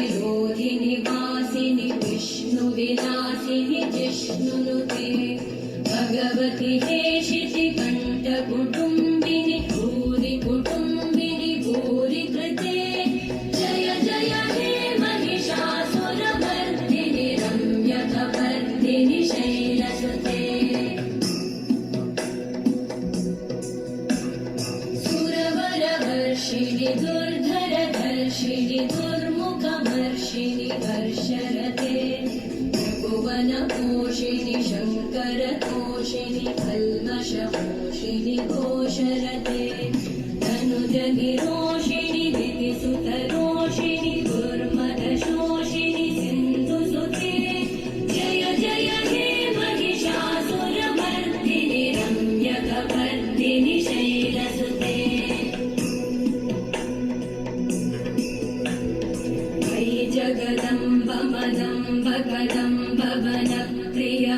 विरोधिनि वासिनि विष्णुविलासिनि जिष्णुनुते भगवति हेशिति कण्ठकुटुम्बिनि भूरि कुटुम्बिनि भूरि कृते जय जय हे महिषासुरमर्दिनि रम्यकपर्दिनि शैलसुते सुरवरवर्षिणि दुर्धरधर्षिणि दुर्मुखमर्षिणि हर्षरते त्रिभुवनपोषिणि शङ्करतोषिणि कल्मषपोषिणि घोषरते धनुजनिरोषिणि दितिसुतरोषिणि दुर्मदशोषिणि सिन्धुसुते जय जय हे महिषासुरमर्दिनि रम्यकपर्दिनि शैलसुते जगदम्ब मदम्ब कदम्ब वनप्रियवासिनि